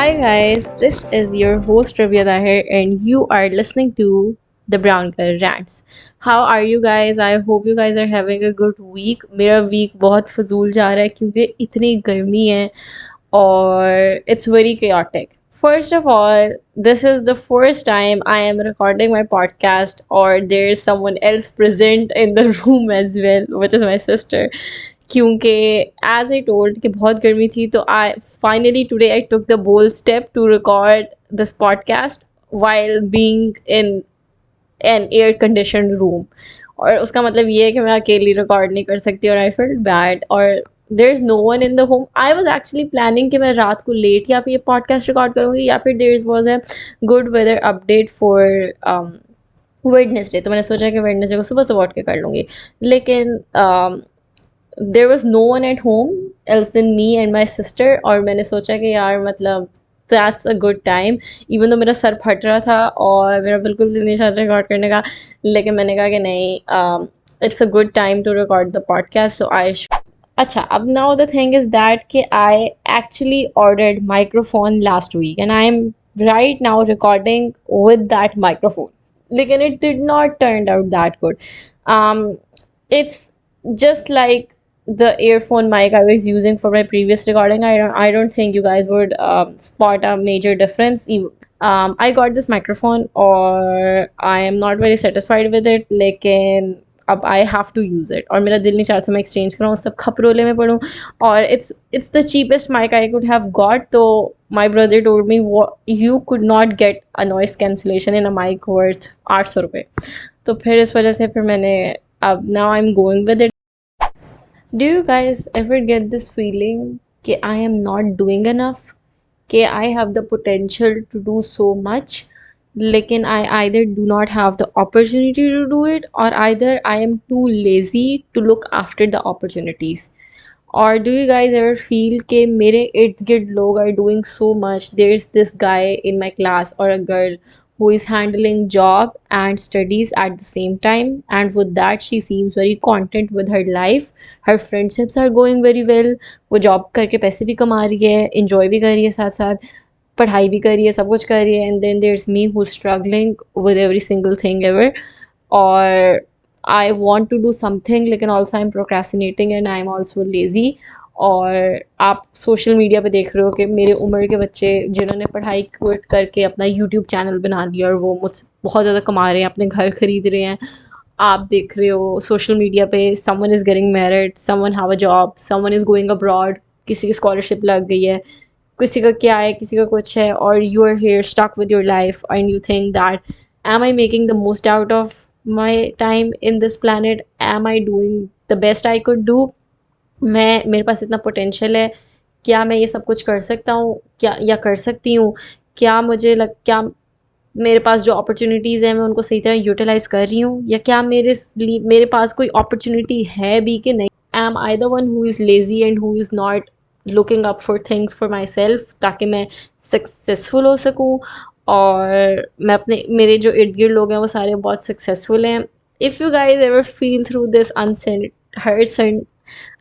Hi guys, this is your host Rabia Tahir and you are listening to the Brown Girl Rants. How are you guys? I hope you guys are having a good week. मेरा week बहुत फजूल जा रहा है क्योंकि इतनी गर्मी है और it's very chaotic. First of all, this is the first time I am recording my podcast or there is someone else present in the room as well, which is my sister. क्योंकि as I told कि बहुत गर्मी थी तो I finally today I took the bold step to record this podcast while being in an air condition room और उसका मतलब ये है कि मैं अकेली रिकॉर्ड नहीं कर सकती और आई फील बैड और there is no one in the home. I was actually planning कि मैं रात को लेट या फिर ये पॉडकास्ट रिकॉर्ड करूँगी या फिर there was a good weather update for Wednesday. तो मैंने सोचा कि वेडनेसडे को सुबह सुबह उठ के कर लूँगी लेकिन there was no one at home else then me and my sister और मैंने सोचा कि यार मतलब that's a good time. Even though मेरा सर फट रहा था और मेरा बिल्कुल दिल नहीं चाह रहा रिकॉर्ड करने का लेकिन मैंने कहा कि नहीं, it's a good time to record the podcast so I. अच्छा, अब now the thing is that कि I actually ordered microphone last week and I am right now recording with that microphone लेकिन it did not turn out that good. It's just like the earphone mic I was using for my previous recording. I don't think you guys would spot a major difference. I got this microphone or I am not very satisfied with it लेकिन अब I have to use it और मेरा दिल नहीं चाहता मैं exchange कराऊँ सब खपरोले में पढ़ूँ और it's the cheapest mic I could have got. तो my brother told me you could not get a noise cancellation in a mic worth 800 रुपये. तो फिर इस वजह से फिर मैंने अब now I am going with it. Do you guys ever get this feeling that I am not doing enough? That I have the potential to do so much, लेकिन I either do not have the opportunity to do it or either I am too lazy to look after the opportunities. Or do you guys ever feel कि मेरे इर्द गिर्द लोग are doing so much? There's this guy in my class or a girl who is handling job and studies at the same time, and with that she seems very content with her life. Her friendships are going very well. वो job करके पैसे भी कमा रही है, enjoy भी कर रही है, साथ साथ पढ़ाई भी कर रही है, सब कुछ कर रही है. And then there's me who's struggling with every single thing ever. और I want to do something लेकिन also I'm procrastinating and I'm also lazy. और आप सोशल मीडिया पे देख रहे हो कि मेरे उम्र के बच्चे जिन्होंने पढ़ाई क्विट करके अपना यूट्यूब चैनल बना लिया और वो मुझसे बहुत ज़्यादा कमा रहे हैं, अपने घर खरीद रहे हैं. आप देख रहे हो सोशल मीडिया पे someone is getting married, someone have a job, someone is going abroad, किसी की स्कॉलरशिप लग गई है, किसी का क्या है, किसी का कुछ है और you are here stuck with your life and you think that am I making the most out of my time in this planet? Am I doing the best I could do? मेरे पास इतना potential है, क्या मैं ये सब कुछ कर सकता हूँ क्या या कर सकती हूँ? क्या मेरे पास जो अपॉर्चुनिटीज़ हैं मैं उनको सही तरह यूटिलाइज़ कर रही हूँ या क्या मेरे पास कोई अपॉर्चुनिटी है भी कि नहीं? Am I the one who is lazy and who is not looking up for things for myself ताकि मैं सक्सेसफुल हो सकूँ और मैं अपने मेरे जो इर्द गिर्द लोग हैं वो सारे बहुत सक्सेसफुल हैं. If you guys ever feel through this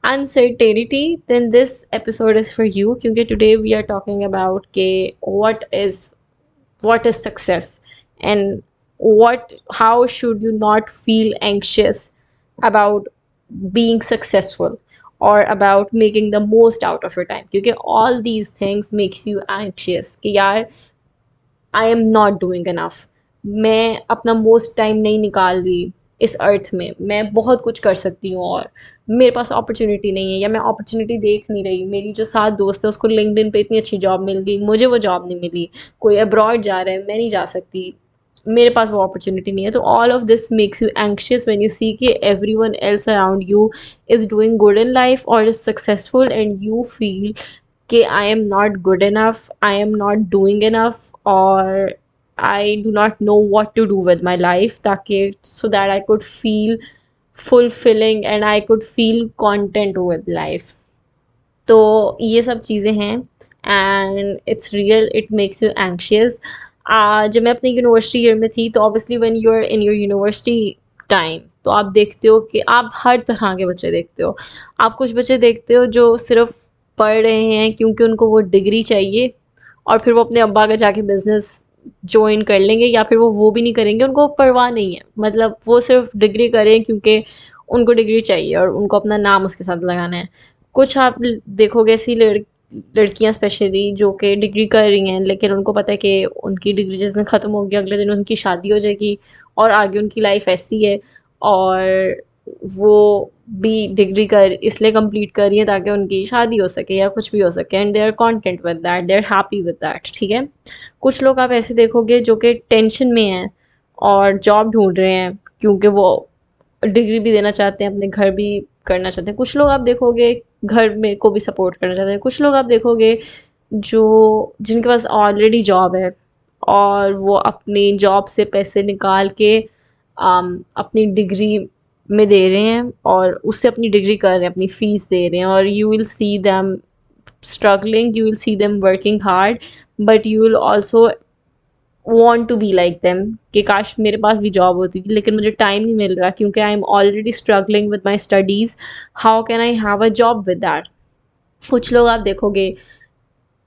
uncertainty, then this episode is for you क्योंकि today we are talking about के what is success and how should you not feel anxious about being successful or about making the most out of your time क्योंकि all these things makes you anxious कि यार आई am not doing enough, मैं अपना most time नहीं निकाल रही इस अर्थ में, मैं बहुत कुछ कर सकती हूँ और मेरे पास अपॉर्चुनिटी नहीं है या मैं अपॉर्चुनिटी देख नहीं रही. मेरी जो साथ दोस्त है उसको लिंक्डइन पे इतनी अच्छी जॉब मिल गई, मुझे वो जॉब नहीं मिली. कोई अब्रॉड जा रहा है, मैं नहीं जा सकती, मेरे पास वो अपॉर्चुनिटी नहीं है. तो all of this makes you anxious when you see कि everyone else around you is doing good in life और is successful and you feel कि I am not good enough, I am not doing enough और I do not know what to do with my life ताकि so that I could feel fulfilling and I could feel content with life. तो ये सब चीज़ें हैं and it's real, it makes you anxious. जब मैं अपनी यूनिवर्सिटी ईयर में थी तो obviously when you're in your university time तो आप देखते हो कि आप हर तरह के बच्चे देखते हो. आप कुछ बच्चे देखते हो जो सिर्फ पढ़ रहे हैं क्योंकि उनको वो डिग्री चाहिए और फिर वो अपने अब्बा का जाके बिजनेस ज्वाइन कर लेंगे, या फिर वो भी नहीं करेंगे, उनको परवाह नहीं है, मतलब वो सिर्फ डिग्री करें क्योंकि उनको डिग्री चाहिए और उनको अपना नाम उसके साथ लगाना है। कुछ आप देखोगे ऐसी लड़कियां स्पेशली जो कि डिग्री कर रही हैं, लेकिन उनको पता है कि उनकी डिग्री जिस दिन ख़त्म होगी अगले दिन उनकी शादी हो जाएगी और आगे उनकी लाइफ ऐसी है, और वो भी डिग्री कर इसलिए कंप्लीट कर रही है ताकि उनकी शादी हो सके या कुछ भी हो सके, and they are content with that, they are happy with that, ठीक है। कुछ लोग आप ऐसे देखोगे जो कि टेंशन में हैं और जॉब ढूंढ रहे हैं क्योंकि वो डिग्री भी देना चाहते हैं, अपने घर भी करना चाहते हैं। कुछ लोग आप देखोगे घर में को भी सपोर्ट करना चाहते हैं। कुछ लोग आप देखोगे जो जिनके पास ऑलरेडी जॉब है और वो अपनी जॉब से पैसे निकाल के अपनी डिग्री में दे रहे हैं और उससे अपनी डिग्री कर रहे हैं, अपनी फ़ीस दे रहे हैं, और you will see them struggling, you will see them working hard, but you will also want to be like them कि काश मेरे पास भी जॉब होती थी, लेकिन मुझे टाइम नहीं मिल रहा क्योंकि I am already struggling with my studies, how can I have a job with that. कुछ लोग आप देखोगे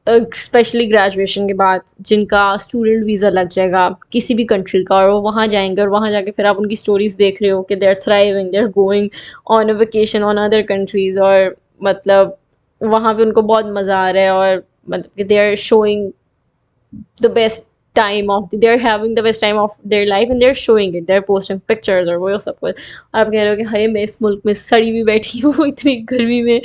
स्पेशली ग्रेजुएशन के बाद जिनका स्टूडेंट वीज़ा लग जाएगा किसी भी कंट्री का, और वो वहाँ जाएंगे और वहाँ जाके फिर आप उनकी स्टोरीज देख रहे हो कि they are thriving, they are going on a vacation on other countries, और मतलब वहाँ पे उनको बहुत मज़ा आ रहा है, और मतलब कि they are showing the best time of they're having the best time of their life and they're showing it, they're posting pictures और वो सब कुछ। आप कह रहे हो कि हाय मैं इस मुल्क में सड़ी हुई बैठी हूँ इतनी गर्मी में।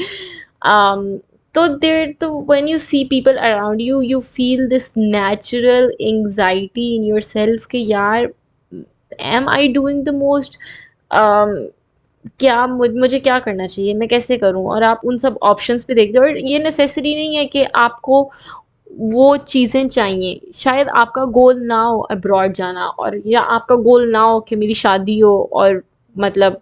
तो देर तो when you see people around you you feel this natural anxiety in yourself कि यार am I doing the most, क्या मुझे क्या करना चाहिए, मैं कैसे करूँ, और आप उन सब ऑप्शंस पे देखते हो। और ये नेसेसरी नहीं है कि आपको वो चीज़ें चाहिए, शायद आपका गोल ना हो अब्रॉड जाना, और या आपका गोल ना हो कि मेरी शादी हो और मतलब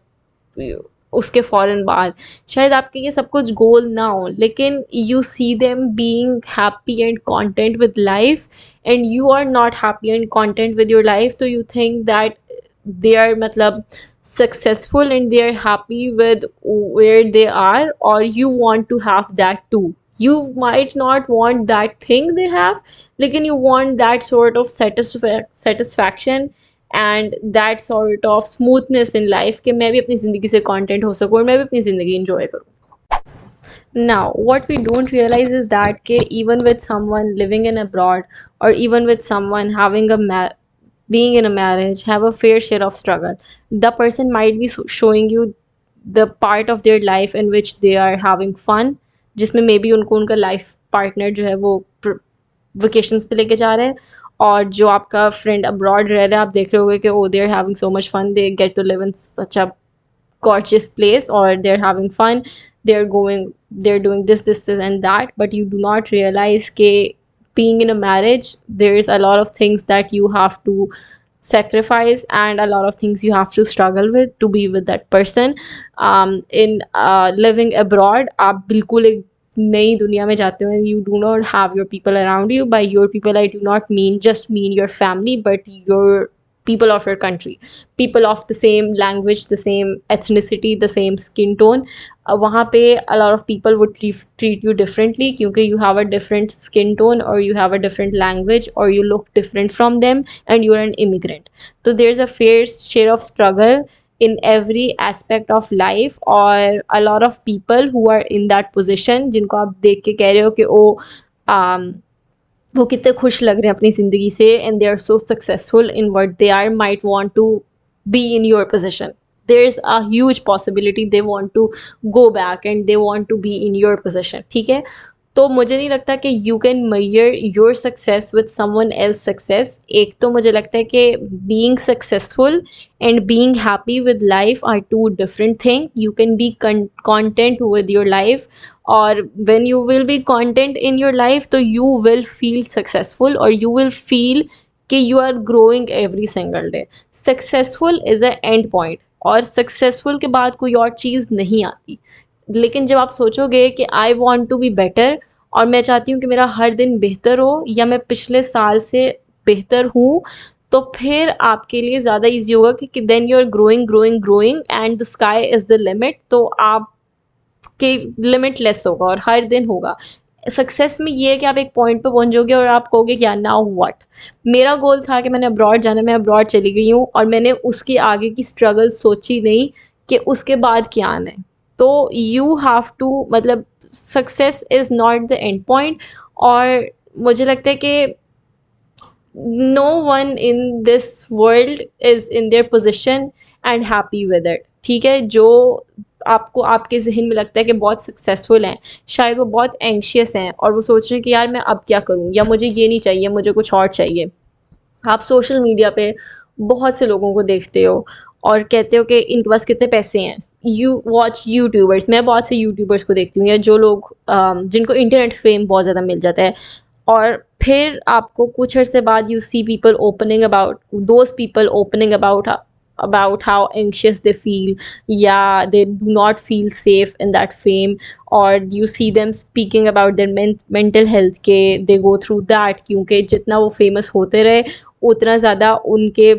उसके फ़ौरन बाद, शायद आपके ये सब कुछ गोल ना हो, लेकिन you see them being happy and content with life and you are not happy and content with your life, तो you think that they are मतलब successful and they are happy with where they are, or you want to have that too. You might not want that thing they have, लेकिन you want that sort of satisfaction and that sort of smoothness in life कि मैं भी अपनी ज़िंदगी से content हो सकूँ और मैं भी अपनी ज़िंदगी enjoy करूँ। Now, what we don't realize is that even with someone living in abroad, or even with someone having being in a marriage, have a fair share of struggle. The person might be showing you the part of their life in which they are having fun, जिसमें may be उनको उनका life partner जो है वो vacations पे लेके जा रहे हैं, और जो आपका फ्रेंड अब्रॉड रह रहा है आप देख रहे होगे कि oh they are having so much fun, they get to live in such a gorgeous place, or they're having fun, they're doing this and that, but you do not realize ke being in a marriage there's a lot of things that you have to sacrifice and a lot of things you have to struggle with to be with that person. In living abroad आप बिल्कुल एक नई दुनिया में जाते हो, you do not have your people around you. By your people I do not mean your family, but your people of your country, people of the same language, the same ethnicity, the same skin tone. वहाँ पे a lot of people would treat you differently क्योंकि you have a different skin tone, or you have a different language, or you look different from them, and you're an immigrant. So there's a fair share of struggle in every aspect of life, और a lot of people who are in that position जिनको आप देख के कह रहे हो कि वो कितने खुश लग रहे हैं अपनी ज़िंदगी से, and they are so successful in what they are, might want to be in your position, there is a huge possibility they want to go back and they want to be in your position, ठीक है। तो मुझे नहीं लगता कि you can measure your success with someone else success. एक तो मुझे लगता है कि being successful and being happy with life are two different thing. You can B content with your life, or when you will be content in your life तो you will feel successful, or you will feel कि you are growing every single day. Successful is a end point, और successful के बाद कोई और चीज़ नहीं आती। लेकिन जब आप सोचोगे कि I want to be better, और मैं चाहती हूँ कि मेरा हर दिन बेहतर हो, या मैं पिछले साल से बेहतर हूँ, तो फिर आपके लिए ज़्यादा ईजी होगा कि then you are growing and the sky is the limit. तो आप के लिमिटलेस होगा और हर दिन होगा। सक्सेस में ये है कि आप एक पॉइंट पे पहुंच जाओगे और आप कहोगे कि यार नाउ व्हाट। मेरा गोल था कि मैंने अब्रॉड जाना, मैं अब्रॉड चली गई हूँ और मैंने उसके आगे की स्ट्रगल सोची नहीं कि उसके बाद क्या आना है। तो यू हैव टू, मतलब success is not the end point. और मुझे लगता है कि no one in this world is in their position and happy with it. ठीक है, जो आपको आपके जहन में लगता है कि बहुत सक्सेसफुल हैं, शायद वो बहुत एंशियस हैं और वो सोच रहे हैं कि यार मैं अब क्या करूं, या मुझे ये नहीं चाहिए, मुझे कुछ और चाहिए। आप सोशल मीडिया पे बहुत से लोगों को देखते हो और कहते हो कि इनके पास कितने पैसे हैं। यू वॉच यूट्यूबर्स, मैं बहुत से यूट्यूबर्स को देखती हूँ, या जो लोग जिनको इंटरनेट फेम बहुत ज़्यादा मिल जाता है, और फिर आपको कुछ अर्से बाद you see people opening about, those people opening about how anxious they feel, या they do not feel safe in that fame, और you see them speaking about their mental health के दे गो थ्रू दैट, क्योंकि जितना वो famous होते रहे उतना ज़्यादा उनके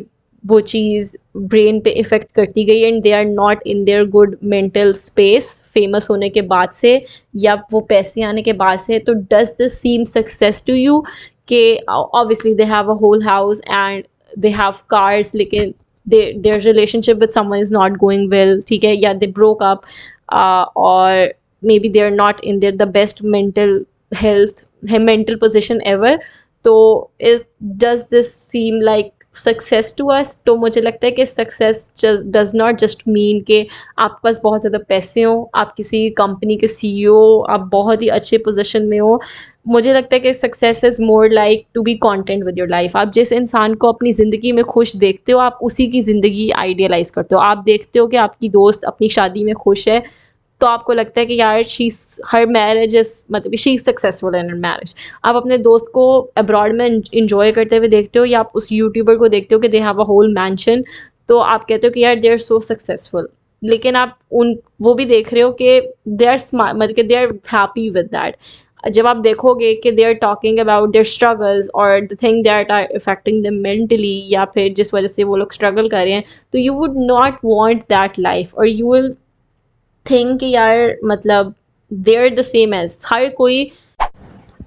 वो चीज़ ब्रेन पे इफ़ेक्ट करती गई and they are not in their good mental space famous होने के बाद से, या वो पैसे आने के बाद से। तो does this seem success to you कि obviously they have a whole house and they have cars, लेकिन their relationship with someone is not going well, ठीक है, या दे ब्रोक अप, और maybe they are not in their the best mental health mental position ever. तो it does this seem like success to us? तो मुझे लगता है कि success does not just mean कि आपके पास बहुत ज़्यादा पैसे हों, आप किसी कंपनी के सीईओ, आप बहुत ही अच्छे पोजीशन में हो। मुझे लगता है कि success is more like to be content with your life. आप जिस इंसान को अपनी ज़िंदगी में खुश देखते हो, आप उसी की ज़िंदगी आइडियलाइज़ करते हो। आप देखते हो कि आपकी दोस्त अपनी शादी में खुश है, तो आपको लगता है कि यार हर मैरिज इज़, मतलब she is successful in her marriage. आप अपने दोस्त को अब्रॉड में इंजॉय करते हुए देखते हो, या आप उस यूट्यूबर को देखते हो कि they have a whole mansion, तो आप कहते हो कि यार दे आर सो सक्सेसफुल। लेकिन आप उन वो भी देख रहे हो कि दे आर स्मार्ट, मतलब कि they are happy with that. जब आप देखोगे कि they are talking about their struggles और the thing that are affecting them mentally, या फिर जिस वजह से वो लोग स्ट्रगल कर रहे हैं, तो you would not want that life, और यू विल थिंक कि यार मतलब they are the same age हर कोई।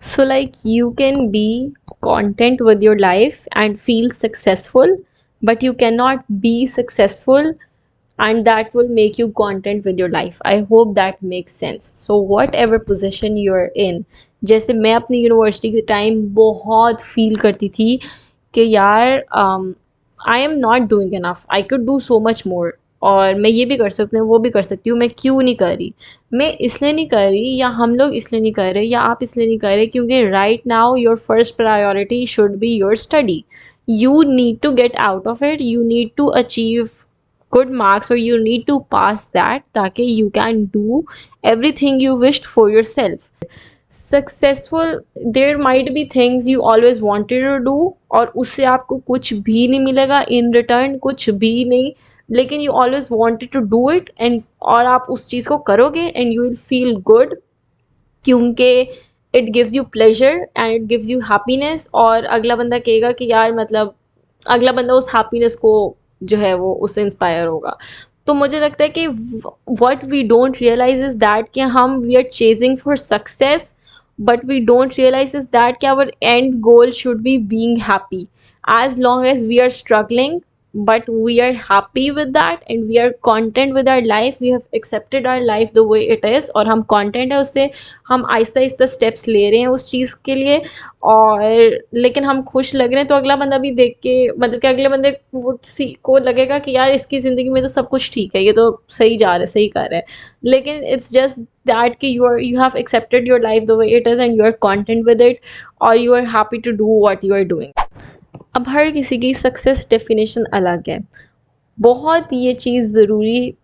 So, like, you can be content with your life and feel successful, but you cannot be successful and that will make you content with your life. I hope that makes sense. So whatever position you're in, जैसे मैं अपनी university के time बहुत feel करती थी कि यार आई am not doing enough, I could do so much more, और मैं ये भी कर सकती हूँ, वो भी कर सकती हूँ, मैं क्यों नहीं कर रही। मैं इसलिए नहीं कर रही, या हम लोग इसलिए नहीं कर रहे, या आप इसलिए नहीं कर रहे क्योंकि right now your first priority should be your study. You need to get out of it, you need to achieve good marks, or you need to pass that ताकि you can do everything you wished for yourself. Successful, there might be things you always wanted to do और उससे आपको कुछ भी नहीं मिलेगा in return, कुछ भी नहीं, लेकिन you always wanted to do it and और आप उस चीज़ को करोगे and you will feel good क्योंकि it gives you pleasure and it gives you happiness, और अगला बंदा कहेगा कि यार मतलब अगला बंदा उस हैप्पीनेस को जो है वो उससे इंस्पायर होगा। तो मुझे लगता है कि what we don't realise is that कि हम we are chasing for success, but we don't realise is that कि our end goal should be being happy. As long as we are struggling but we are happy with that and we are content with our life, we have accepted our life the way it is और हम content है उससे, हम Aahista Aahista steps ले रहे हैं उस चीज़ के लिए, और लेकिन हम खुश लग रहे हैं, तो अगला बंदा भी देख के मतलब कि अगले बंदे को लगेगा कि यार इसकी ज़िंदगी में तो सब कुछ ठीक है, ये तो सही जा रहा है, सही कर रहा है। लेकिन इट्स जस्ट दैट कि you have accepted your life the way it is and you are content with it, और you are happy to do what you are doing. अब हर किसी की सक्सेस डेफिनेशन अलग है। बहुत ये चीज़ ज़रूरी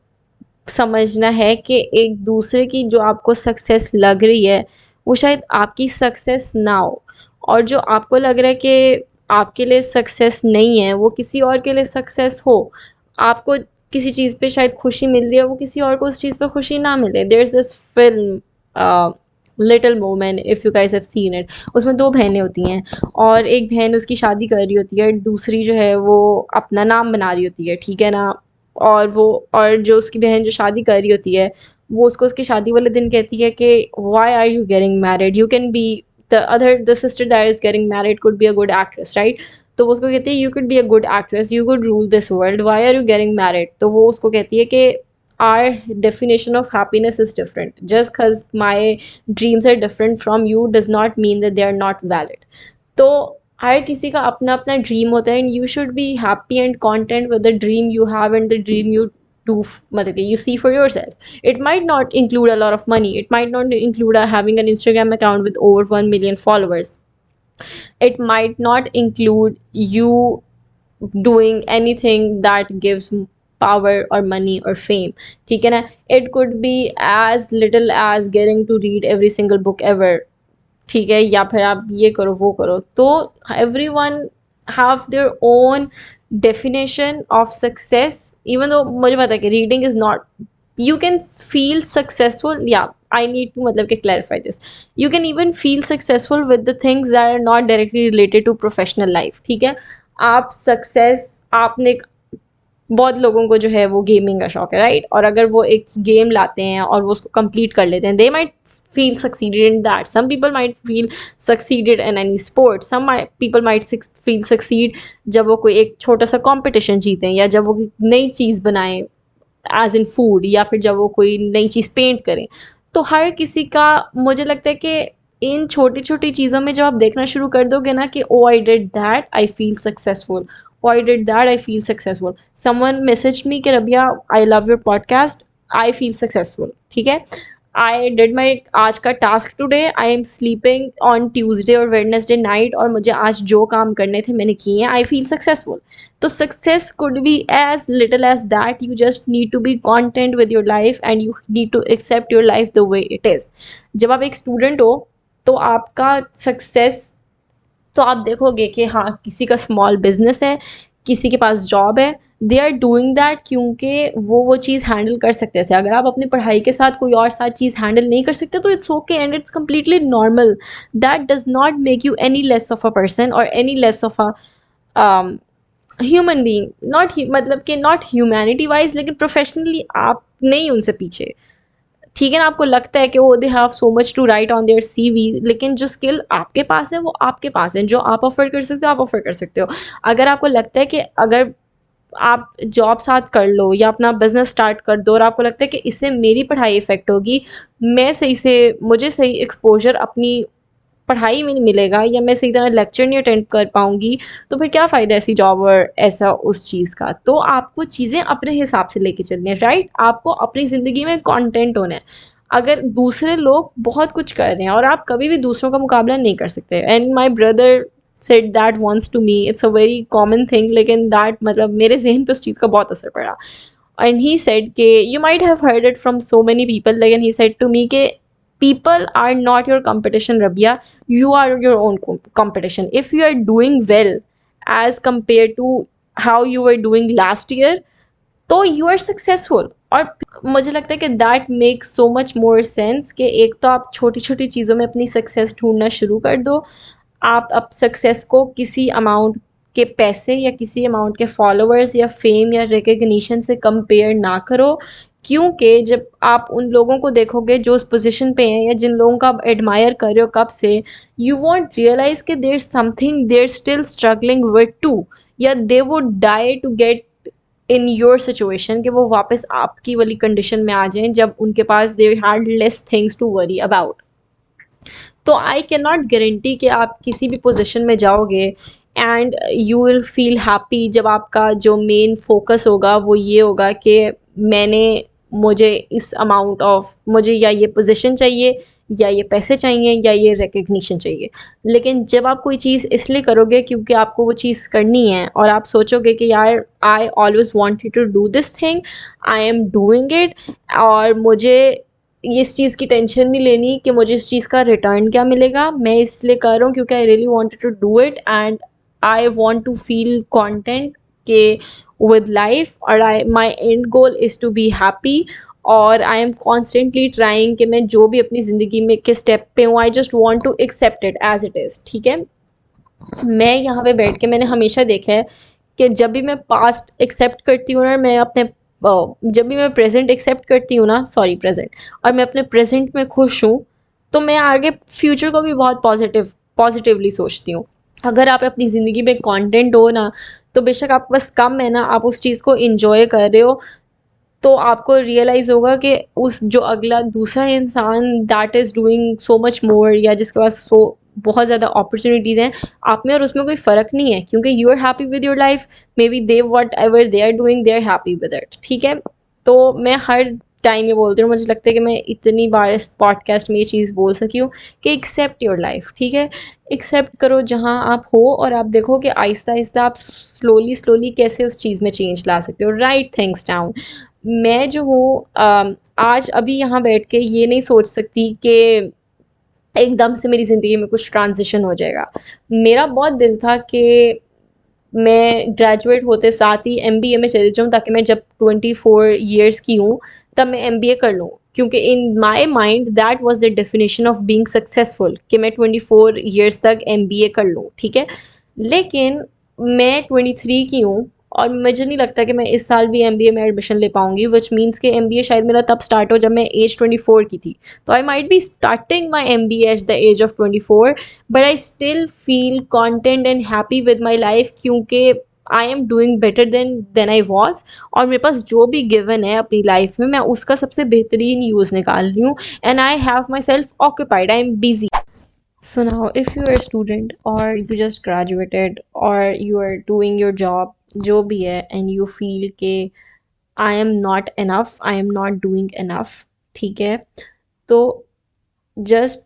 समझना है कि एक दूसरे की जो आपको सक्सेस लग रही है वो शायद आपकी सक्सेस ना हो, और जो आपको लग रहा है कि आपके लिए सक्सेस नहीं है वो किसी और के लिए सक्सेस हो। आपको किसी चीज़ पे शायद खुशी मिल रही है, वो किसी और को उस चीज़ पे खुशी ना मिले। There is this film Little Women, if you guys have seen it. उसमें दो बहनें होती हैं और एक बहन उसकी शादी कर रही होती है, दूसरी जो है वो अपना नाम बना रही होती है, ठीक है ना। और जो उसकी बहन जो शादी कर रही होती है वो उसको उसकी शादी वाले दिन कहती है कि why are you getting married, you can be the sister that is getting married could be a good actress, right? तो वो उसको कहती है you could be a good actress, you could rule this world, why are you getting married? तो वो उसको कहती है कि our definition of happiness is different. Just because my dreams are different from you does not mean that they are not valid. तो हर किसी का अपना अपना ड्रीम होता है, and you should be happy and content with the dream you have and the dream you do, मतलब you see for yourself. It might not include a lot of money, it might not include having an Instagram account with over 1 million followers, it might not include you doing anything that gives power or money or fame, ठीक है ना? It could be as little as getting to read every single book ever, ठीक है, या फिर आप ये करो वो करो। तो everyone have their own definition of success, even though मुझे पता है कि reading is not, you can feel successful, yeah, I need to मतलब कि clarify this, you can even feel successful with the things that are not directly related to professional life, ठीक है? आप success, आपने बहुत लोगों को जो है वो गेमिंग का शौक है, राइट? और अगर वो एक गेम लाते हैं और वो उसको कंप्लीट कर लेते हैं, they might feel succeeded in that. Some people might feel succeeded in any sport. People might feel succeed जब वो कोई एक छोटा सा कंपटीशन जीतें, या जब वो नई चीज़ बनाएं एज इन फूड, या फिर जब वो कोई नई चीज़ पेंट करें। तो हर किसी का, मुझे लगता है कि इन छोटी छोटी चीज़ों में जब आप देखना शुरू कर दोगे ना कि oh I did that I feel successful, oh I did that I feel successful, someone message me कि Rabia I love your podcast, I feel successful, ठीक है? आई डिड माई आज का task today, I am sleeping on Tuesday और Wednesday night, और मुझे आज जो काम करने थे मैंने किए हैं, आई फील सक्सेसफुल। तो success could be as little as that, you just need to be content with your life and you need to accept your life the way it is. जब आप एक स्टूडेंट हो तो आपका success, तो आप देखोगे कि हाँ, किसी का स्मॉल बिजनेस है, किसी के पास जॉब है, दे आर डूइंग दैट क्योंकि वो चीज़ हैंडल कर सकते थे। अगर आप अपनी पढ़ाई के साथ कोई और साथ चीज़ हैंडल नहीं कर सकते तो it's okay and it's completely normal. That does not make you any less of a person और any less of a human being, not मतलब कि नॉट ह्यूमैनिटी वाइज, लेकिन प्रोफेशनली आप नहीं उनसे पीछे, ठीक है ना? आपको लगता है कि वो they have so much to write on their CV, लेकिन जो स्किल आपके पास है वो आपके पास है, जो आप ऑफर कर सकते हो आप ऑफर कर सकते हो। अगर आपको लगता है कि अगर आप जॉब साथ कर लो या अपना बिजनेस स्टार्ट कर दो और आपको लगता है कि इससे मेरी पढ़ाई इफेक्ट होगी, मैं सही से, मुझे सही एक्सपोजर अपनी पढ़ाई में नहीं मिलेगा, या मैं सही तरह लेक्चर नहीं अटेंड कर पाऊँगी, तो फिर क्या फ़ायदा ऐसी जॉब और ऐसा उस चीज़ का? तो आपको चीज़ें अपने हिसाब से लेके चलनी है, राइट? आपको अपनी ज़िंदगी में कंटेंट होना है। अगर दूसरे लोग बहुत कुछ कर रहे हैं और आप कभी भी दूसरों का मुकाबला नहीं कर सकते, and my brother said that once to me, it's a very common thing, लेकिन दैट मतलब मेरे ज़हन पे उस चीज़ का बहुत असर पड़ा। एंड ही सेड कि you might have heard it from so many people, लेकिन ही सेड टू मी कि people are not your competition, Rabia, you are your own competition. If you are doing well as compared to how you were doing last year, तो you are successful. और मुझे लगता है कि that makes so much more sense कि एक तो आप छोटी छोटी चीज़ों में अपनी सक्सेस ढूंढना शुरू कर दो। आप अब सक्सेस को किसी अमाउंट के पैसे या किसी अमाउंट के फॉलोअर्स या फेम या रिकग्निशन से कंपेयर ना करो, क्योंकि जब आप उन लोगों को देखोगे जो उस पोजीशन पे हैं या जिन लोगों का आप एडमायर कर रहे हो कब से, यू वॉन्ट रियलाइज कि there something there still struggling with too, या they would die to get in your situation, कि वो वापस आपकी वाली कंडीशन में आ जाएं जब उनके पास they had less things to worry about. तो आई कैन नॉट गारंटी कि आप किसी भी पोजीशन में जाओगे and you will feel happy जब आपका जो मेन फोकस होगा वो ये होगा कि मैंने, मुझे इस अमाउंट ऑफ, मुझे या ये पोजीशन चाहिए या ये पैसे चाहिए या ये रिकग्निशन चाहिए। लेकिन जब आप कोई चीज़ इसलिए करोगे क्योंकि आपको वो चीज़ करनी है और आप सोचोगे कि यार I always wanted to do this thing, I am doing it, और मुझे इस चीज़ की टेंशन नहीं लेनी कि मुझे इस चीज़ का रिटर्न क्या मिलेगा, मैं इसलिए कर रहा हूँ क्योंकि I really wanted to do it and I want to feel content के with life, और my end goal is to be happy, और I am constantly trying कि मैं जो भी अपनी ज़िंदगी में के स्टेप पे हूँ, I just want to accept it as it is, ठीक है? मैं यहाँ पे बैठ के मैंने हमेशा देखा है कि जब भी मैं पास्ट एक्सेप्ट करती हूँ ना, मैं अपने जब भी मैं प्रेजेंट एक्सेप्ट करती हूँ ना, सॉरी प्रेजेंट, और मैं अपने प्रेजेंट में खुश हूँ, तो मैं आगे फ्यूचर को भी बहुत पॉजिटिवली सोचती हूँ। अगर आप अपनी ज़िंदगी में कंटेंट हो ना, तो बेशक आप बस कम है ना, आप उस चीज़ को एंजॉय कर रहे हो, तो आपको रियलाइज़ होगा कि उस जो अगला दूसरा इंसान that is doing so much more, या जिसके पास बहुत ज़्यादा अपॉर्चुनिटीज़ हैं, आप में और उसमें कोई फ़र्क नहीं है, क्योंकि you are happy with your life, maybe they whatever they are doing, they are happy with it, ठीक है। तो मैं हर टाइम ये बोलती हूँ, मुझे लगता है कि मैं इतनी बार इस पॉडकास्ट में ये चीज़ बोल सकी हूँ कि एक्सेप्ट योर लाइफ, ठीक है। एक्सेप्ट करो जहाँ आप हो, और आप देखो कि आहिस्ता आहिस्ता आप स्लोली स्लोली कैसे उस चीज़ में चेंज ला सकते हो, राइट थिंग्स डाउन। मैं जो हूँ आज अभी यहाँ बैठ के ये नहीं सोच सकती कि एकदम से मेरी ज़िंदगी में कुछ ट्रांजिशन हो जाएगा। मेरा बहुत दिल था कि मैं ग्रेजुएट होते साथ ही एमबीए में चली जाऊँ, ताकि मैं जब 24 ईयर्स की हूँ तब मैं एमबीए कर लूँ, क्योंकि in my mind that was the definition of being successful, कि मैं 24 ईयर्स तक एमबीए कर लूँ, ठीक है। लेकिन मैं 23 की हूँ, और मुझे नहीं लगता कि मैं इस साल भी एमबीए में एडमिशन ले पाऊंगी, विच मीन्स कि एमबीए शायद मेरा तब स्टार्ट हो जब मैं एज 24 की थी। तो I might be starting my MBA at the age of 24, but I still feel content and happy with my life, क्योंकि I am doing better than I was, और मेरे पास जो भी गिवन है अपनी लाइफ में, मैं उसका सबसे बेहतरीन यूज़ निकाल रही हूँ, and I have my self occupied, I am busy. So now, if you are a student or you just graduated or you are doing your job, जो भी है, and you feel कि I am not enough, I am not doing enough, ठीक है, तो just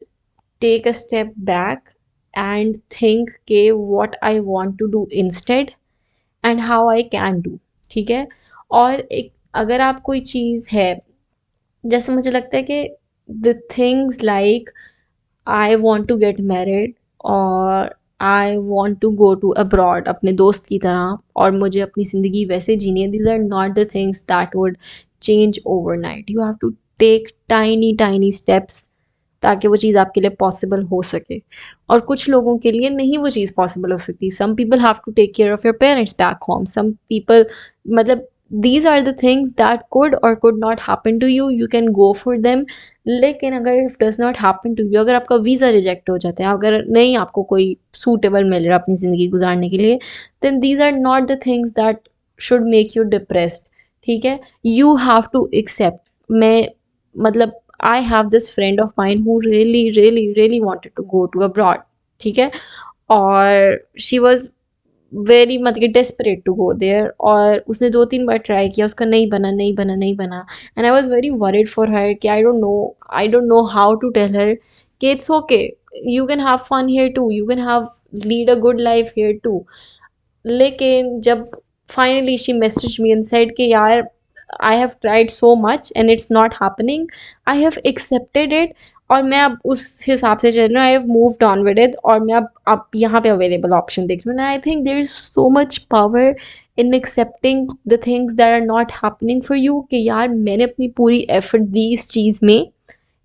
take a step back and think कि what I want to do instead and how I can do, ठीक है। और एक अगर आप कोई चीज़ है, जैसे मुझे लगता है कि the things like I want to get married, और I want to go to abroad अपने दोस्त की तरह, और मुझे अपनी ज़िंदगी वैसे जीनी है, these are not the things that would change overnight, you have to take tiny tiny steps, ताकि वो चीज़ आपके लिए पॉसिबल हो सके। और कुछ लोगों के लिए नहीं वो चीज़ पॉसिबल हो सकती, some people have to take care of your parents back home, some people, मतलब these are the things that could or could not happen to you, you can go for them. लेकिन अगर if does not happen to you, अगर आपका visa reject हो जाता है, अगर नहीं आपको कोई सूटेबल मिल रहा अपनी ज़िंदगी गुजारने के लिए, then these are not the things that should make you depressed, ठीक है। यू हैव टू एक्सेप्ट, मैं मतलब I have this friend of mine who really really really wanted to go to abroad, ठीक है, और शी वाज वेरी मतलब कि desperate to go there, और उसने 2-3 बार ट्राई किया, उसका नहीं बना नहीं बना नहीं बना, and I was very worried for her कि I don't know how to tell her कि it's okay, you can have fun here too, you can have lead a good life here too. लेकिन जब finally she message me and said कि यार I have tried so much and it's not happening, I have accepted it, और मैं अब उस हिसाब से चल रही हूँ, I have moved on with it, और मैं अब यहाँ पे अवेलेबल ऑप्शन देख रही हूँ। I think there is so much power in accepting the things that are not happening for you, कि यार मैंने अपनी पूरी एफर्ट दी इस चीज़ में,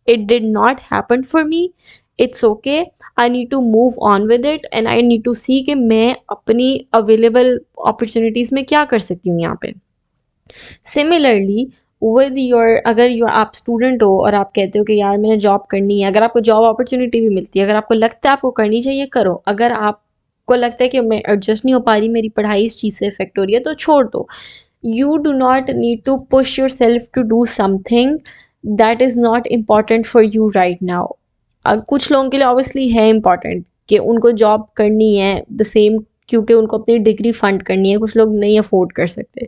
it did not happen for me, it's okay, I need to move on with it and I need to see कि मैं अपनी अवेलेबल अपॉर्चुनिटीज़ में क्या कर सकती हूँ यहाँ पे। सिमिलरली विद योर, अगर यू आप स्टूडेंट हो और आप कहते हो कि यार मैंने जॉब करनी है, अगर आपको जॉब अपॉर्चुनिटी भी मिलती है, अगर आपको लगता है आपको करनी चाहिए, करो। अगर आपको लगता है कि मैं एडजस्ट नहीं हो पा रही, मेरी पढ़ाई इस चीज़ से इफेक्ट हो रही है, तो छोड़ दो। You do not need to push yourself to do something that is not important for you right now. कुछ लोगों के लिए ऑब्वियसली है इम्पॉर्टेंट कि उनको जॉब करनी है द सेम, क्योंकि उनको अपनी डिग्री फंड करनी है, कुछ लोग नहीं अफोर्ड कर सकते।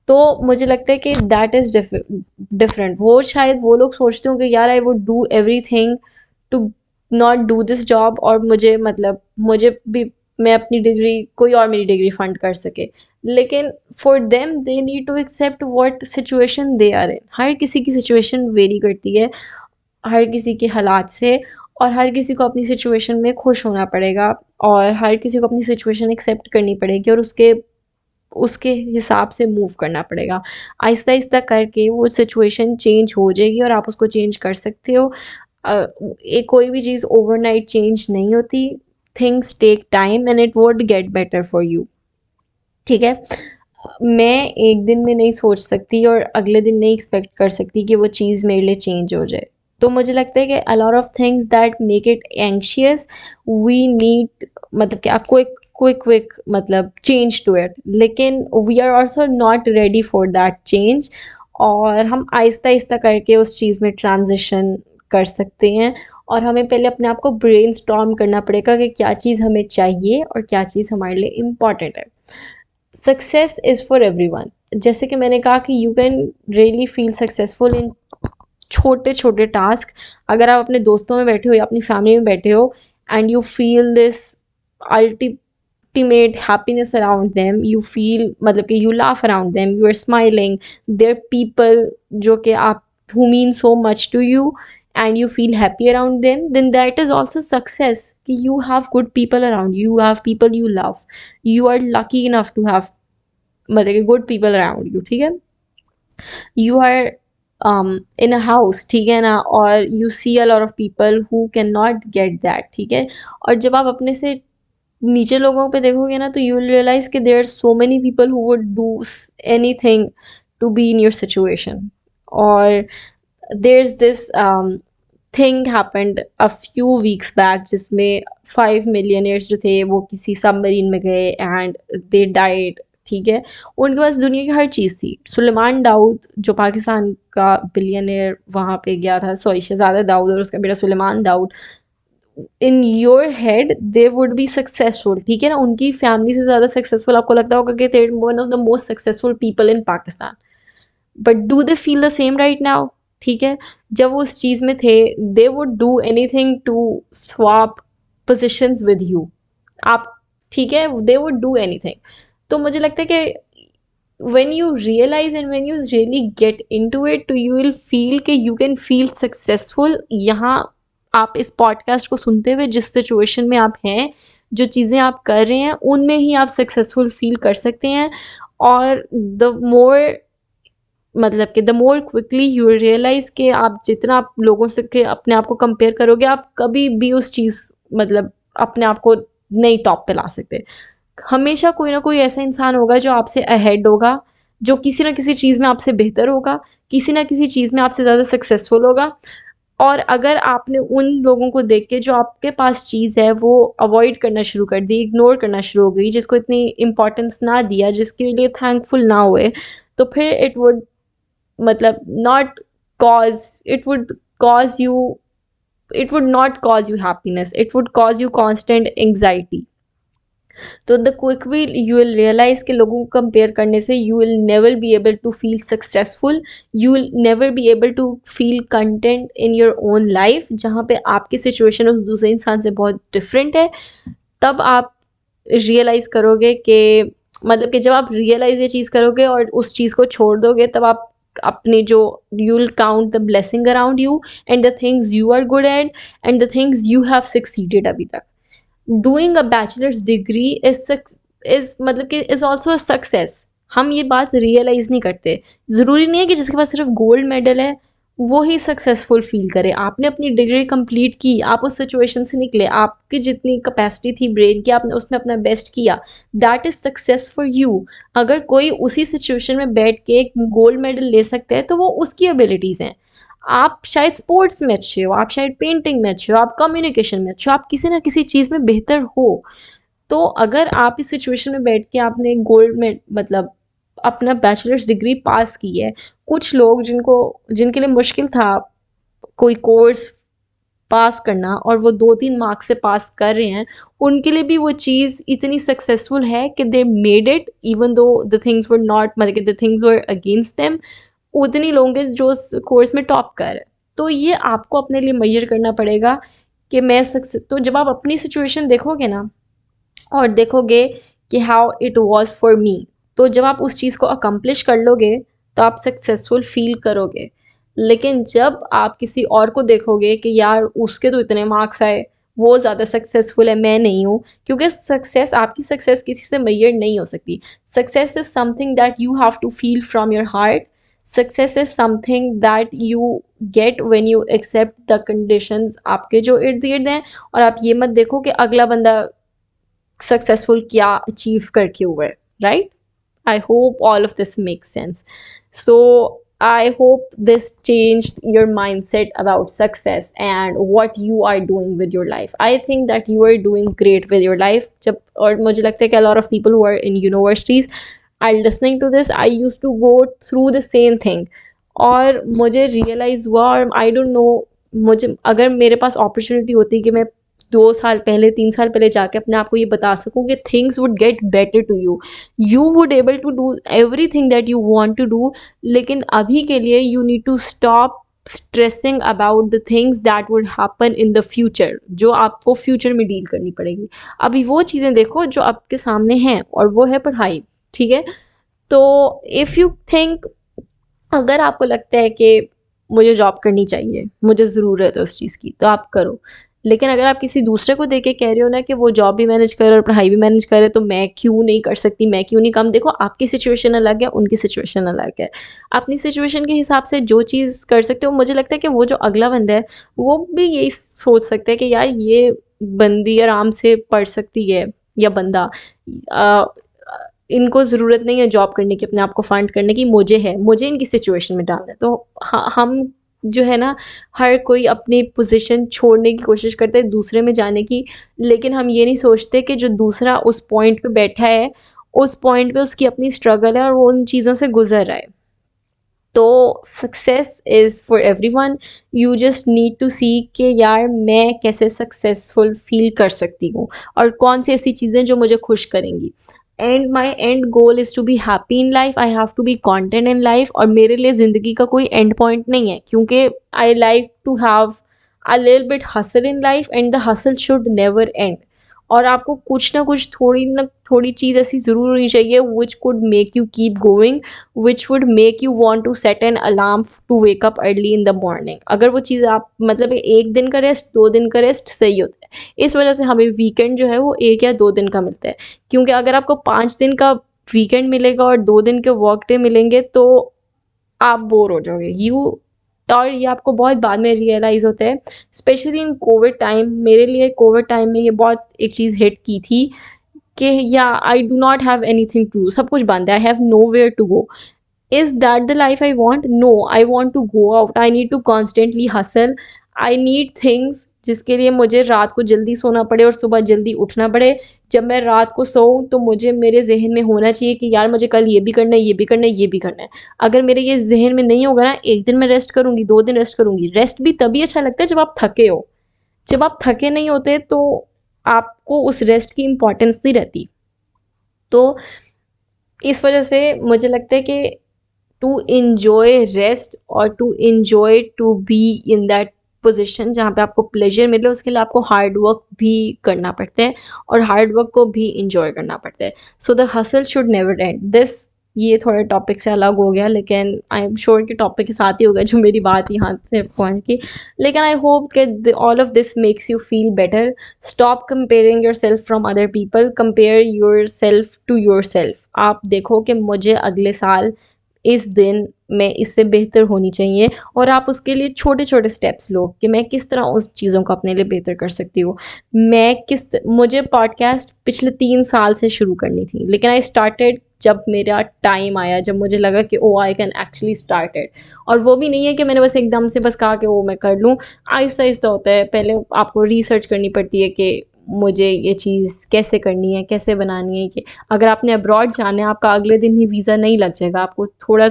तो मुझे लगता है कि दैट इज़ डिफरेंट। वो शायद वो लोग सोचते हों कि यार I would do everything to not do this job, और मुझे मतलब मुझे भी मैं अपनी डिग्री, कोई और मेरी डिग्री फंड कर सके। लेकिन for them they need to accept what situation they are in. हर किसी की सिचुएशन वेरी करती है, हर किसी के हालात से, और हर किसी को अपनी सिचुएशन में खुश होना पड़ेगा, और हर किसी को अपनी सिचुएशन एक्सेप्ट करनी पड़ेगी, और उसके उसके हिसाब से मूव करना पड़ेगा। आहिस्ता आहिस्ता करके वो सिचुएशन चेंज हो जाएगी, और आप उसको चेंज कर सकते हो। एक कोई भी चीज़ ओवरनाइट चेंज नहीं होती, things take time and it would get better for you, ठीक है। मैं एक दिन में नहीं सोच सकती और अगले दिन नहीं एक्सपेक्ट कर सकती कि वो चीज़ मेरे लिए चेंज हो जाए। तो मुझे लगता है कि a lot of things that make it anxious we need, मतलब कि क्विक क्विक क्विक मतलब चेंज टू इट, लेकिन we are also not ready for that change. और हम आहिस्ता आहिस्ता करके उस चीज़ में ट्रांजिशन कर सकते हैं। और हमें पहले अपने आप को ब्रेनस्टॉर्म करना पड़ेगा कि क्या चीज़ हमें चाहिए और क्या चीज़ हमारे लिए इम्पॉर्टेंट है। Success is for everyone. जैसे कि मैंने कहा कि you can really feel successful in छोटे छोटे टास्क। अगर आप अपने दोस्तों में बैठे हो या अपनी फैमिली में बैठे हो and you feel this ultimate happiness around them, you feel, मतलब कि you laugh around them, you are smiling, they're people जो कि आप who mean so much to you, and you feel happy around them, then that is also success कि you have good people around you, you have people you love, you are lucky enough to have मतलब कि good people around you, ठीक है। you are in a house, ठीक है ना, और you see a lot of people who cannot get that, ठीक है। और जब आप अपने से नीचे लोगों पे देखोगे ना, तो यू विल रियलाइज कि there are so many people who would do anything to be in your situation. और there is this thing happened a few weeks back जिसमें 5 मिलियनर्स जो थे वो किसी सबमरीन में गए एंड दे डाइड, ठीक है। उनके पास दुनिया की हर चीज़ थी। सुलेमान दाऊद जो पाकिस्तान का बिलियनियर वहाँ पे गया था, सॉरी शहजादा दाऊद और उसका बेटा Sulaiman Dawood, in your head they would be successful, ठीक है ना। उनकी फैमिली से ज़्यादा सक्सेसफुल आपको लगता होगा कि they one of the most successful people in Pakistan, but do they feel the same right now, ठीक है। जब वो उस चीज़ में थे they would do anything to swap positions with you, आप, ठीक है, दे वुड डू एनीथिंग। तो मुझे लगता है कि when you realize and when you really get into it, तो you will feel कि you can feel successful। यहाँ आप इस पॉडकास्ट को सुनते हुए जिस सिचुएशन में आप हैं, जो चीज़ें आप कर रहे हैं, उनमें ही आप सक्सेसफुल फील कर सकते हैं। और द मोर, मतलब कि the more quickly you realize कि आप जितना आप लोगों से के अपने आप को कंपेयर करोगे, आप कभी भी उस चीज़, मतलब अपने आप को नहीं टॉप पे ला सकते। हमेशा कोई ना कोई ऐसा इंसान होगा जो आपसे अहेड होगा, जो किसी ना किसी चीज़ में आपसे बेहतर होगा, किसी ना किसी चीज़ में आपसे ज़्यादा सक्सेसफुल होगा। और अगर आपने उन लोगों को देख के जो आपके पास चीज़ है वो अवॉइड करना शुरू कर दी, इग्नोर करना शुरू हो गई, जिसको इतनी इम्पोर्टेंस ना दिया, जिसके लिए थैंकफुल ना हुए, तो फिर इट वुड, मतलब not cause, it would cause you, it would not cause you happiness, it would cause you constant anxiety. तो the quick we you will realise के लोगों को कंपेयर करने से you will never be able to feel successful, you will never be able to feel content in your own life, जहाँ पे आपकी situation उस दूसरे इंसान से बहुत डिफरेंट है। तब आप रियलाइज़ करोगे कि, मतलब कि जब आप रियलाइज़ ये चीज़ करोगे और उस चीज़ को छोड़ दोगे, तब आप अपने जो, you will count the blessing around you and the things you are good at and the things you have succeeded अभी तक। Doing a bachelor's degree is मतलब कि इज ऑल्सो अ सक्सेस। हम ये बात रियलाइज नहीं करते। ज़रूरी नहीं है कि जिसके पास सिर्फ गोल्ड मेडल है वो ही सक्सेसफुल फील करे। आपने अपनी डिग्री कंप्लीट की, आप उस सिचुएशन से निकले, आपकी जितनी कैपेसिटी थी ब्रेन की, आपने उसमें अपना बेस्ट किया, that is success for you. अगर कोई उसी सिचुएशन में बैठ के एक गोल्ड मेडल ले सकता है तो वो उसकी एबिलिटीज़ हैं। आप शायद स्पोर्ट्स में अच्छे हो, आप शायद पेंटिंग में अच्छे हो, आप कम्युनिकेशन में अच्छे हो, आप किसी ना किसी चीज़ में बेहतर हो। तो अगर आप इस सिचुएशन में बैठ के आपने गोल्ड में, मतलब अपना बैचलर्स डिग्री पास की है, कुछ लोग जिनको, जिनके लिए मुश्किल था कोई कोर्स पास करना और वो 2-3 मार्क्स से पास कर रहे हैं, उनके लिए भी वो चीज़ इतनी सक्सेसफुल है कि they made it even though the things were not, मतलब कि the things were against them, उतनी लोगों के जो उस कोर्स में टॉप कर रहे हैं। तो ये आपको अपने लिए मेजर करना पड़ेगा कि मैं सक्सेस, तो जब आप अपनी सिचुएशन देखोगे ना और देखोगे कि how it was for me, तो जब आप उस चीज़ को अकम्प्लिश कर लोगे तो आप सक्सेसफुल फील करोगे। लेकिन जब आप किसी और को देखोगे कि यार उसके तो इतने मार्क्स आए, वो ज़्यादा सक्सेसफुल है, मैं नहीं हूँ, क्योंकि सक्सेस, आपकी सक्सेस किसी से मेजर नहीं हो सकती। Success is something that you have to feel from your heart. Success is something that you get when you accept the conditions आपके जो इर्द गिर्द हैं। और आप ये मत देखो कि अगला बंदा सक्सेसफुल क्या अचीव करके हुआ है, right. I hope all of this makes sense. So, I hope this changed your mindset about success and what you are doing with your life. I think that you are doing great with your life. जब और मुझे लगता है कि a lot of people who are in universities are listening to this. I used to go through the same thing. और मुझे realise हुआ, और आई डोंट नो, मुझे अगर मेरे पास अपॉर्चुनिटी होती कि मैं 2 साल पहले 3 साल पहले जाके अपने आप को ये बता सकूं कि things would get better to you, you would able to do everything that you want to do. लेकिन अभी के लिए you need to stop stressing about the things that would happen in the future, जो आपको future में deal करनी पड़ेगी। अभी वो चीज़ें देखो जो आपके सामने हैं, और वो है पढ़ाई। ठीक है, तो इफ़ यू थिंक, अगर आपको लगता है कि मुझे जॉब करनी चाहिए, मुझे ज़रूरत है उस चीज़ की, तो आप करो। लेकिन अगर आप किसी दूसरे को देख के कह रहे हो ना कि वो जॉब भी मैनेज करे और पढ़ाई भी मैनेज करे, तो मैं क्यों नहीं कर सकती, मैं क्यों नहीं कम, देखो आपकी सिचुएशन अलग है, उनकी सिचुएशन अलग है। अपनी सिचुएशन के हिसाब से जो चीज़ कर सकते हो, मुझे लगता है कि वो जो अगला बंदा है वो भी यही सोच सकता है कि यार ये बंदी आराम से पढ़ सकती है, या बंदा, अ, इनको ज़रूरत नहीं है जॉब करने की, अपने आप को फंड करने की, मुझे है, मुझे इनकी सिचुएशन में डालना है। तो हम जो है ना, हर कोई अपनी पोजीशन छोड़ने की कोशिश करते हैं दूसरे में जाने की, लेकिन हम ये नहीं सोचते कि जो दूसरा उस पॉइंट पे बैठा है, उस पॉइंट पे उसकी अपनी स्ट्रगल है और वो उन चीज़ों से गुजर रहा है। तो success is for everyone. You just need to see कि यार मैं कैसे सक्सेसफुल फील कर सकती हूँ, और कौन सी ऐसी चीज़ें जो मुझे खुश करेंगी। And my end goal is to be happy in life, I have to be content in life. और मेरे लिए ज़िंदगी का कोई एंड पॉइंट नहीं है, क्योंकि I like to have a little bit hustle in life, and the hustle should never end. और आपको कुछ ना थोड़ी चीज़ ऐसी ज़रूर होनी चाहिए which could make you keep going, which would make you want to set an alarm to wake up early in the morning. अगर वो चीज़ आप, मतलब एक दिन का रेस्ट, 2 दिन का रेस्ट सही होता है। इस वजह से हमें वीकेंड जो है वो 1 या 2 दिन का मिलता है, क्योंकि अगर आपको 5 दिन का वीकेंड मिलेगा और 2 दिन के वर्क डे मिलेंगे, तो आप बोर हो जाओगे यू। और ये आपको बहुत बाद में रियलाइज़ होता है, स्पेशली इन कोविड टाइम। मेरे लिए कोविड टाइम में ये बहुत एक चीज़ हिट की थी कि या I do not have anything to do, सब कुछ बंद है, I have nowhere to go. Is that the life I want? No, I want to go out. I need to constantly hustle. I need things जिसके लिए मुझे रात को जल्दी सोना पड़े और सुबह जल्दी उठना पड़े। जब मैं रात को सोऊं तो मुझे मेरे जहन में होना चाहिए कि यार मुझे कल ये भी करना है, ये भी करना है, ये भी करना है। अगर मेरे ये जहन में नहीं होगा ना, एक दिन मैं रेस्ट करूंगी, 2 दिन रेस्ट करूंगी। रेस्ट भी तभी अच्छा लगता है जब आप थके हो। जब आप थके नहीं होते तो आपको उस रेस्ट की इम्पोर्टेंस नहीं रहती। तो इस वजह से मुझे लगता है कि टू enjoy रेस्ट और to enjoy to be in that position जहाँ पे आपको प्लेजर मिले, उसके लिए आपको हार्ड वर्क भी करना पड़ता है, और हार्ड वर्क को भी इंजॉय करना पड़ता है। So the hustle should never and this. ये थोड़ा टॉपिक से अलग हो गया, लेकिन आई एम श्योर कि टॉपिक के साथ ही होगा जो मेरी बात यहाँ से पहुँच की। लेकिन आई होप कि all of this makes you feel better. Stop comparing yourself from other people, compare yourself to yourself. आप देखो कि मुझे अगले साल इस दिन मैं इससे बेहतर होनी चाहिए, और आप उसके लिए छोटे छोटे स्टेप्स लो कि मैं किस तरह उस चीज़ों को अपने लिए बेहतर कर सकती हूँ। मुझे पॉडकास्ट पिछले 3 साल से शुरू करनी थी, लेकिन आई स्टार्टेड जब मेरा टाइम आया, जब मुझे लगा कि oh I can actually started. और वो भी नहीं है कि मैंने बस एकदम से बस कहा कि वो मैं कर लूँ। आहिस्ता आहिस्ता होता है, पहले आपको रिसर्च करनी पड़ती है कि मुझे ये चीज़ कैसे करनी है, कैसे बनानी है। कि अगर आपने अब्रॉड जाना है, आपका अगले दिन ही वीज़ा नहीं लग जाएगा, आपको थोड़ा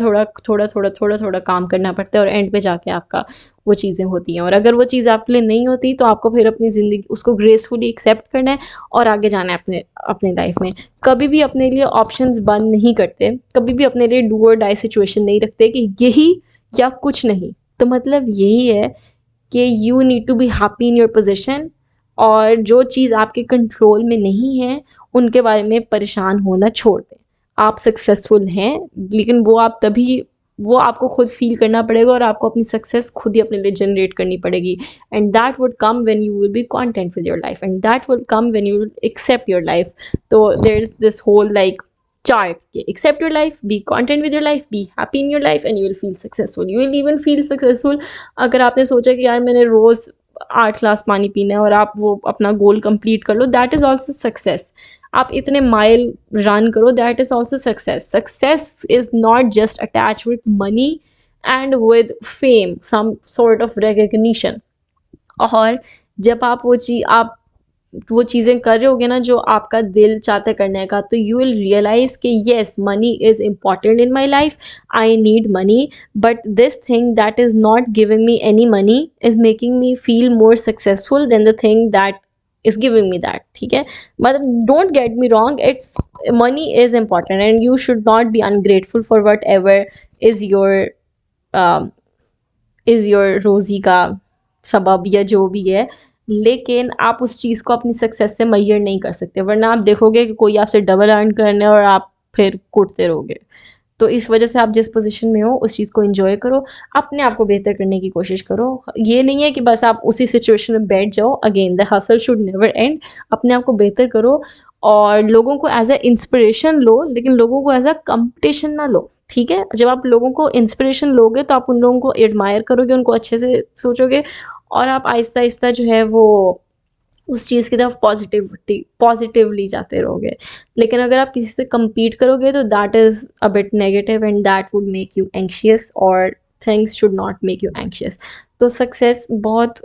थोड़ा काम करना पड़ता है, और एंड पे जाके आपका वो चीज़ें होती हैं। और अगर वो चीज़ आपके लिए नहीं होती, तो आपको फिर अपनी ज़िंदगी उसको ग्रेसफुली एक्सेप्ट करना है और आगे जाना है अपने अपने लाइफ में। कभी भी अपने लिए ऑप्शंस बंद नहीं करते, कभी भी अपने लिए डू और डाई सिचुएशन नहीं रखते कि यही या कुछ नहीं। तो मतलब यही है कि you need to be happy in your position, और जो चीज़ आपके कंट्रोल में नहीं है उनके बारे में परेशान होना छोड़ दें। आप सक्सेसफुल हैं, लेकिन वो आपको खुद फील करना पड़ेगा, और आपको अपनी सक्सेस खुद ही अपने लिए जनरेट करनी पड़ेगी। And that would come when you will be content with your life, and that will come when you will accept your life. तो there is this whole like chart. Accept your life, be content with your life, be happy in your life, and you will feel successful. You will even feel successful अगर आपने सोचा कि यार मैंने रोज़ 8 glass पानी पीना है, और आप वो अपना गोल कंप्लीट कर लो, दैट इज़ ऑल्सो सक्सेस। आप इतने माइल रन करो, that is also success. Success is not just attach with money and with fame, some sort of recognition. और जब आप वो चीज़ें कर रहे होगे ना जो आपका दिल चाहता है करने का, तो यू विल रियलाइज कि yes, money is important in my life, I need money, but this thing that is not giving me any money is making me feel more successful than the thing that is giving me that. ठीक है, मतलब don't get me wrong, it's money is important and you should not be ungrateful for whatever is your रोज़ी का सबब या जो भी है. लेकिन आप उस चीज़ को अपनी सक्सेस से मैयर नहीं कर सकते, वरना आप देखोगे कि कोई आपसे डबल अर्न करने और आप फिर कूटते रहोगे. तो इस वजह से आप जिस पोजीशन में हो उस चीज़ को एंजॉय करो, अपने आप को बेहतर करने की कोशिश करो. ये नहीं है कि बस आप उसी सिचुएशन में बैठ जाओ. Again, the hustle should never and. अपने आप को बेहतर करो और लोगों को एज अ इंस्पिरेशन लो, लेकिन लोगों को एज अ कंपटीशन ना लो. ठीक है, जब आप लोगों को इंस्पिरेशन लोगे तो आप उन लोगों को एडमायर करोगे, उनको अच्छे से सोचोगे और आप आहिस्ता आहिस्ता जो है वो उस चीज़ की तरफ पॉजिटिवली जाते रहोगे. लेकिन अगर आप किसी से compete करोगे तो that is a bit negative and that would make you anxious, और things should not make you anxious. तो सक्सेस बहुत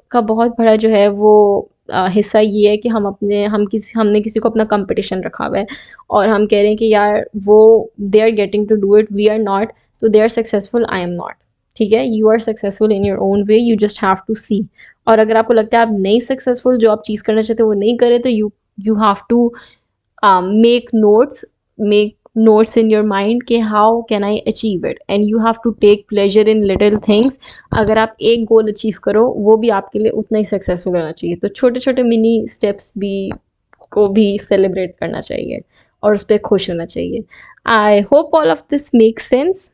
बड़ा जो है वो हिस्सा ये है कि हमने किसी को अपना कंपटीशन रखा हुआ है और हम कह रहे हैं कि यार वो they are getting to do it, we are not, तो they are successful, I am not. ठीक है, you are successful in your own way, you just have to see. और अगर आपको लगता है आप नहीं सक्सेसफुल, जो आप चीज़ करना चाहते हो वो नहीं करे, तो you have to make notes in your mind कि how can I achieve it, and you have to take pleasure in little things. अगर आप एक गोल अचीव करो वो भी आपके लिए उतना ही सक्सेसफुल होना चाहिए. तो छोटे छोटे मिनी स्टेप्स भी सेलिब्रेट करना चाहिए और उस पर खुश होना चाहिए. I hope all of this make sense.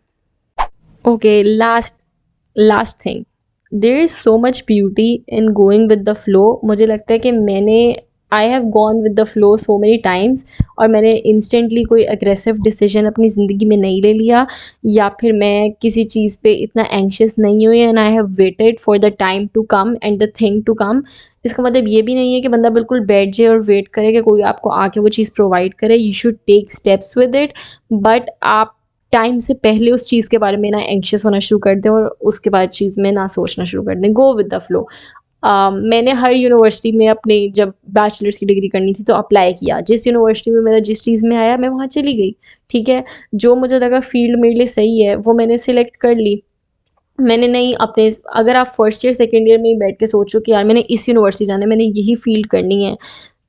Okay, last thing, there is so much beauty in going with the flow. मुझे लगता है कि I have gone with the flow so many times, और मैंने इंस्टेंटली कोई अग्रेसिव डिसीजन अपनी ज़िंदगी में नहीं ले लिया, या फिर मैं किसी चीज़ पे इतना एंक्शियस नहीं हुई, and I have waited for the time to come and the thing to come. इसका मतलब ये भी नहीं है कि बंदा बिल्कुल बैठ जाए और वेट करे कि कोई आपको आके वो चीज़ प्रोवाइड करे. You should take steps with it, but आप टाइम से पहले उस चीज़ के बारे में ना एंक्शियस होना शुरू कर दें और उसके बाद चीज़ में ना सोचना शुरू कर दें. गो विद द फ्लो. मैंने हर यूनिवर्सिटी में अपनी जब बैचलर्स की डिग्री करनी थी तो अप्लाई किया. जिस यूनिवर्सिटी में मेरा जिस चीज़ में आया मैं वहाँ चली गई. ठीक है, जो मुझे लगा फील्ड मेरे लिए सही है वो मैंने सिलेक्ट कर ली. मैंने नहीं अपने, अगर आप फर्स्ट ईयर सेकेंड ईयर में ही बैठ के सोचो कि यार मैंने इस यूनिवर्सिटी जाना है, मैंने यही फील्ड करनी है,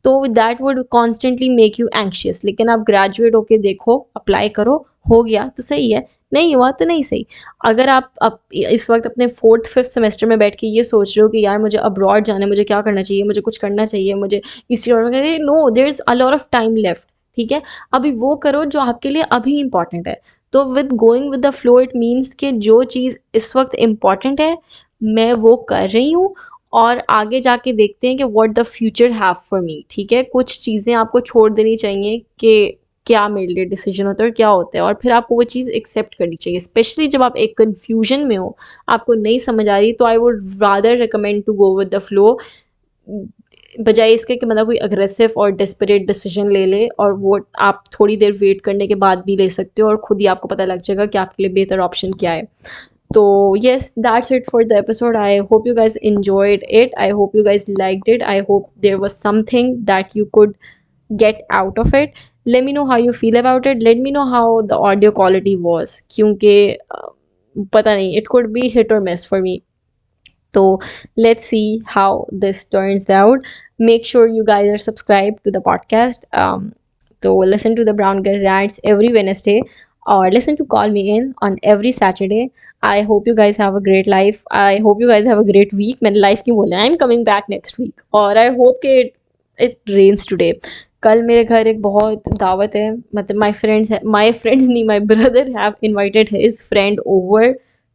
तो that would constantly make you anxious. लेकिन आप ग्रेजुएट होके देखो, अप्लाई करो, हो गया तो सही है, नहीं हुआ तो नहीं सही. अगर आप इस वक्त अपने फोर्थ फिफ्थ सेमेस्टर में बैठ के ये सोच रहे हो कि यार मुझे अब्रॉड जाना है, मुझे क्या करना चाहिए, मुझे कुछ करना चाहिए, मुझे इसी और में, no, there is a lot of time left. ठीक है, अभी वो करो जो आपके लिए अभी इंपॉर्टेंट है. तो with going with the flow it means कि जो चीज़ इस वक्त इम्पॉर्टेंट है मैं वो कर रही हूँ, और आगे जाके देखते हैं कि what the future have for me. ठीक है, कुछ चीज़ें आपको छोड़ देनी चाहिए कि क्या मेरे लिए डिसीजन होता है और क्या होता है, और फिर आपको वो चीज़ एक्सेप्ट करनी चाहिए. स्पेशली जब आप एक कन्फ्यूजन में हो, आपको नहीं समझ आ रही, तो I would rather recommend to go with the flow, बजाय इसके कि मतलब कोई अग्रेसिव और डेस्परेट डिसीजन ले ले, और वो आप थोड़ी देर वेट करने के बाद भी ले सकते हो और खुद ही आपको पता लग जाएगा कि आपके लिए बेहतर ऑप्शन क्या है. So yes, that's it for the episode. I hope you guys enjoyed it. I hope you guys liked it. I hope there was something that you could get out of it. Let me know how you feel about it. Let me know how the audio quality was. क्योंकि पता नहीं, it could be hit or miss for me. So let's see how this turns out. Make sure you guys are subscribed to the podcast. So listen to the Brown Girl Rants every Wednesday, or listen to Call Me In on every Saturday. I hope you guys have a great life. I hope you guys have a great week. मैंने life क्यों बोला? I'm coming back next week. और I hope कि it rains today. कल मेरे घर एक बहुत दावत है, मतलब my friends नहीं, my brother have invited his friend over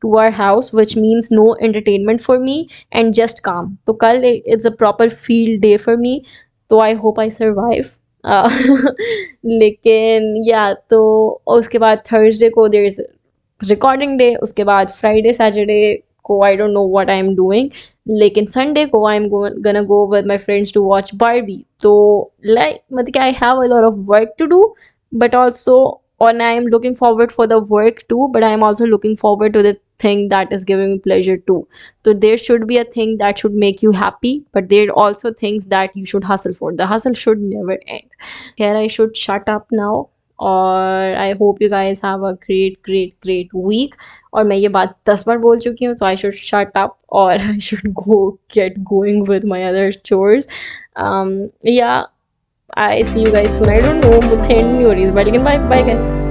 to our house, which means no entertainment for me and just calm. तो कल it's a proper field day for me. तो I hope I survive. लेकिन या तो उसके बाद Thursday को there is recording day, उसके बाद फ्राइडे सैटरडे को I don't know what I am doing, लेकिन संडे को I am gonna go with my friends to watch Barbie. तो like मतलब कि I have a lot of work to do, but also and I am looking forward for the work too, but I am also looking forward to the thing that is giving me pleasure too. So there should be a thing that should make you happy, but there are also things that you should hustle for. The hustle should never end. Here I should shut up now, और I hope you guys have a great great great week. और मैं ये बात 10 बार बोल चुकी हूँ, तो I should shut up और I should go get going with my other chores. या I see you guys soon. I don't know, मुझसे एंड नहीं हो रही इस बार, लेकिन बाय बाय गाइस.